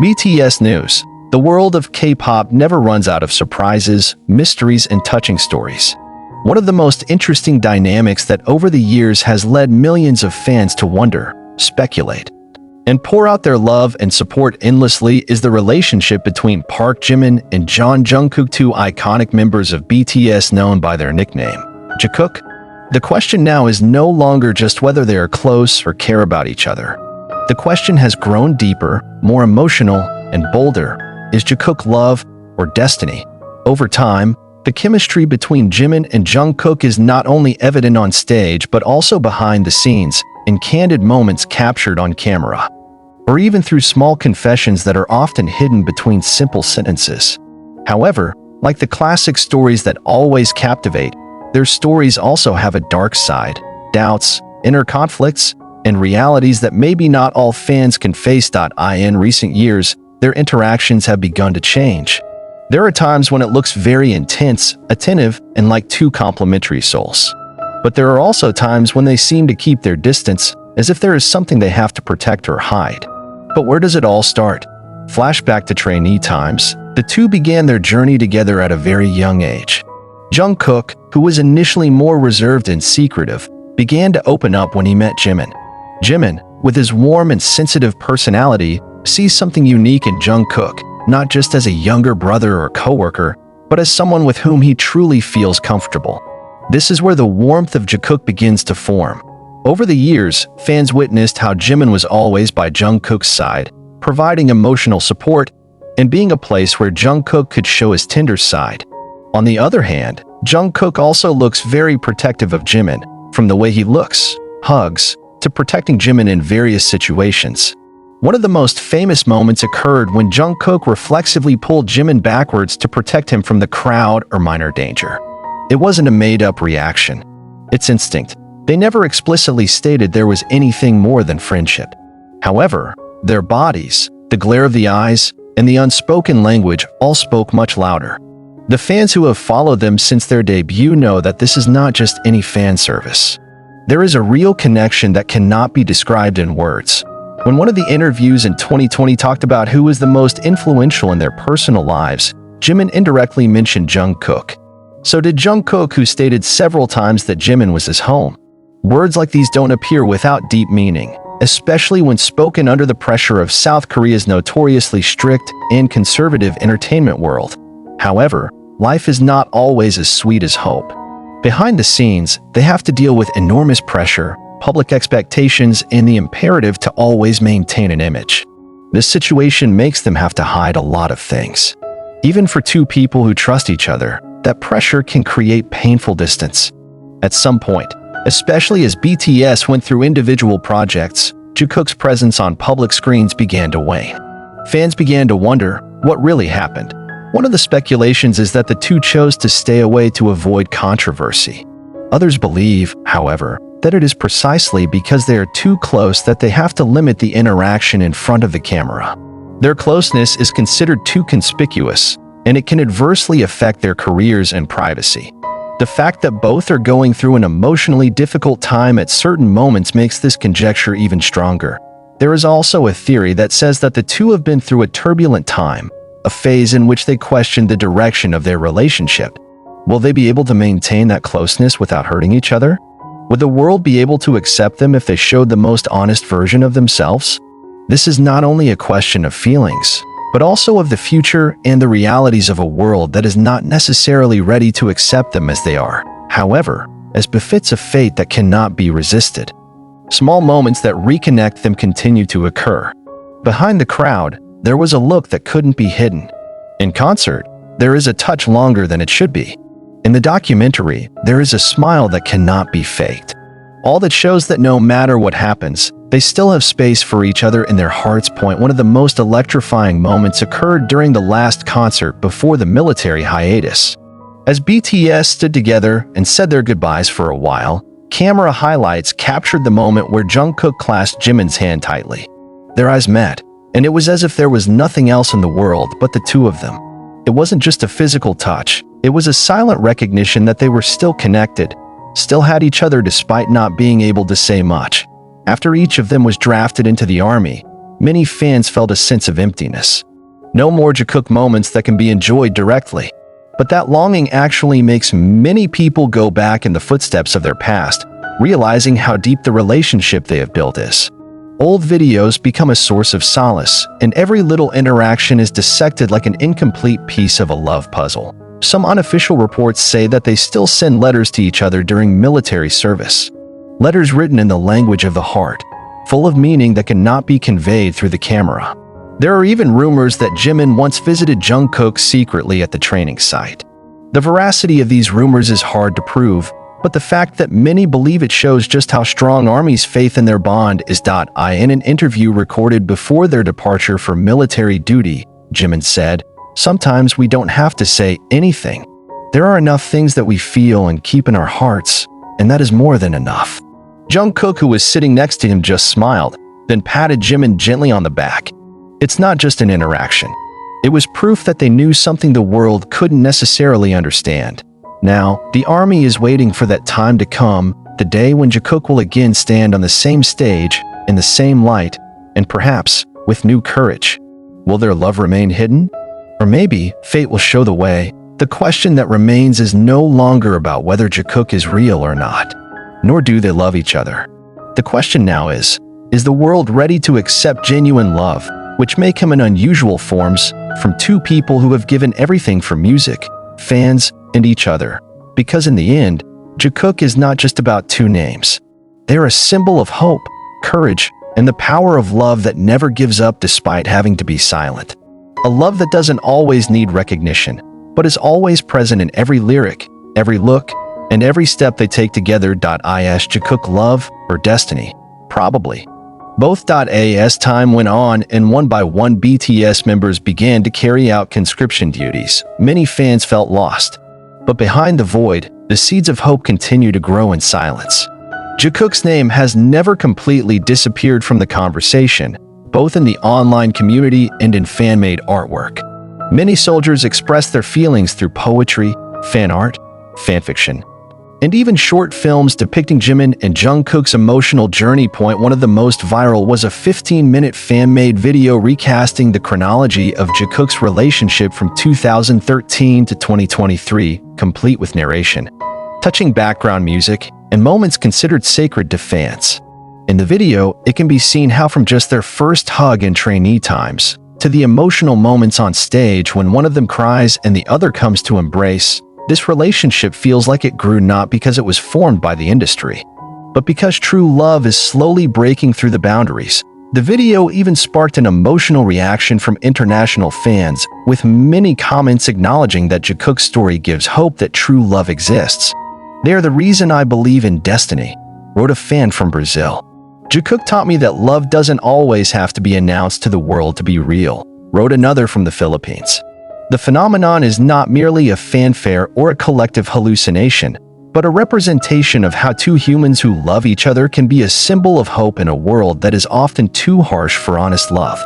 BTS News. The world of K-pop never runs out of surprises, mysteries, and touching stories. One of the most interesting dynamics that over the years has led millions of fans to wonder, speculate, and pour out their love and support endlessly is the relationship between Park Jimin and Jungkook, two iconic members of BTS known by their nickname, Jikook. The question now is no longer just whether they are close or care about each other. The question has grown deeper, more emotional, and bolder. Is Jikook love or destiny? Over time, the chemistry between Jimin and Jungkook is not only evident on stage but also behind the scenes, in candid moments captured on camera, or even through small confessions that are often hidden between simple sentences. However, like the classic stories that always captivate, their stories also have a dark side, doubts, inner conflicts, and realities that maybe not all fans can face. In recent years, their interactions have begun to change. There are times when it looks very intense, attentive, and like two complementary souls. But there are also times when they seem to keep their distance, as if there is something they have to protect or hide. But where does it all start? Flashback to trainee times. The two began their journey together at a very young age. Jungkook, who was initially more reserved and secretive, began to open up when he met Jimin. Jimin, with his warm and sensitive personality, sees something unique in Jungkook, not just as a younger brother or coworker, but as someone with whom he truly feels comfortable. This is where the warmth of Jakook begins to form. Over the years, fans witnessed how Jimin was always by Jungkook's side, providing emotional support and being a place where Jungkook could show his tender side. On the other hand, Jungkook also looks very protective of Jimin, from the way he looks, hugs, to protecting Jimin in various situations. One of the most famous moments occurred when Jungkook reflexively pulled Jimin backwards to protect him from the crowd or minor danger. It wasn't a made-up reaction. It's instinct. They never explicitly stated there was anything more than friendship. However, their bodies, the glare of the eyes, and the unspoken language all spoke much louder. The fans who have followed them since their debut know that this is not just any fan service. There is a real connection that cannot be described in words. When one of the interviews in 2020 talked about who was the most influential in their personal lives, Jimin indirectly mentioned Jungkook. So did Jungkook, who stated several times that Jimin was his home. Words like these don't appear without deep meaning, especially when spoken under the pressure of South Korea's notoriously strict and conservative entertainment world. However, life is not always as sweet as hope. Behind the scenes, they have to deal with enormous pressure, public expectations, and the imperative to always maintain an image. This situation makes them have to hide a lot of things. Even for two people who trust each other, that pressure can create painful distance. At some point, especially as BTS went through individual projects, Jikook's presence on public screens began to wane. Fans began to wonder what really happened. One of the speculations is that the two chose to stay away to avoid controversy. Others believe, however, that it is precisely because they are too close that they have to limit the interaction in front of the camera. Their closeness is considered too conspicuous, and it can adversely affect their careers and privacy. The fact that both are going through an emotionally difficult time at certain moments makes this conjecture even stronger. There is also a theory that says that the two have been through a turbulent time, a phase in which they questioned the direction of their relationship. Will they be able to maintain that closeness without hurting each other? Would the world be able to accept them if they showed the most honest version of themselves? This is not only a question of feelings, but also of the future and the realities of a world that is not necessarily ready to accept them as they are. However, as befits a fate that cannot be resisted, small moments that reconnect them continue to occur. Behind the crowd, there was a look that couldn't be hidden. In concert, there is a touch longer than it should be. In the documentary, there is a smile that cannot be faked. All that shows that no matter what happens, they still have space for each other in their hearts. One of the most electrifying moments occurred during the last concert before the military hiatus. As BTS stood together and said their goodbyes for a while, camera highlights captured the moment where Jungkook clasped Jimin's hand tightly. Their eyes met, and it was as if there was nothing else in the world but the two of them. It wasn't just a physical touch, it was a silent recognition that they were still connected, still had each other despite not being able to say much. After each of them was drafted into the army, many fans felt a sense of emptiness. No more Jakook moments that can be enjoyed directly. But that longing actually makes many people go back in the footsteps of their past, realizing how deep the relationship they have built is. Old videos become a source of solace, and every little interaction is dissected like an incomplete piece of a love puzzle. Some unofficial reports say that they still send letters to each other during military service. Letters written in the language of the heart, full of meaning that cannot be conveyed through the camera. There are even rumors that Jimin once visited Jungkook secretly at the training site. The veracity of these rumors is hard to prove, but the fact that many believe it shows just how strong ARMY's faith in their bond is. In an interview recorded before their departure for military duty, Jimin said, "Sometimes we don't have to say anything. There are enough things that we feel and keep in our hearts, and that is more than enough." Jungkook, who was sitting next to him, just smiled, then patted Jimin gently on the back. It's not just an interaction. It was proof that they knew something the world couldn't necessarily understand. Now, the ARMY is waiting for that time to come, the day when Jakook will again stand on the same stage, in the same light, and perhaps with new courage. Will their love remain hidden? Or maybe fate will show the way. The question that remains is no longer about whether Jakook is real or not, nor do they love each other. The question now is the world ready to accept genuine love, which may come in unusual forms, from two people who have given everything for music, fans, and each other? Because in the end, Jikook is not just about two names. They're a symbol of hope, courage, and the power of love that never gives up despite having to be silent. A love that doesn't always need recognition, but is always present in every lyric, every look, and every step they take together. Is Jikook love or destiny? Probably both. As time went on and one by one BTS members began to carry out conscription duties, many fans felt lost. But behind the void, the seeds of hope continue to grow in silence. Jakook's name has never completely disappeared from the conversation, both in the online community and in fan-made artwork. Many soldiers express their feelings through poetry, fan art, fanfiction, and even short films depicting Jimin and Jungkook's emotional journey. One of the most viral was a 15-minute fan-made video recasting the chronology of Jakook's relationship from 2013 to 2023, complete with narration, touching background music, and moments considered sacred to fans. In the video, it can be seen how from just their first hug in trainee times, to the emotional moments on stage when one of them cries and the other comes to embrace, this relationship feels like it grew not because it was formed by the industry, but because true love is slowly breaking through the boundaries. The video even sparked an emotional reaction from international fans, with many comments acknowledging that Jakook's story gives hope that true love exists. "They are the reason I believe in destiny," wrote a fan from Brazil. "Jakook taught me that love doesn't always have to be announced to the world to be real," wrote another from the Philippines. The phenomenon is not merely a fanfare or a collective hallucination, but a representation of how two humans who love each other can be a symbol of hope in a world that is often too harsh for honest love.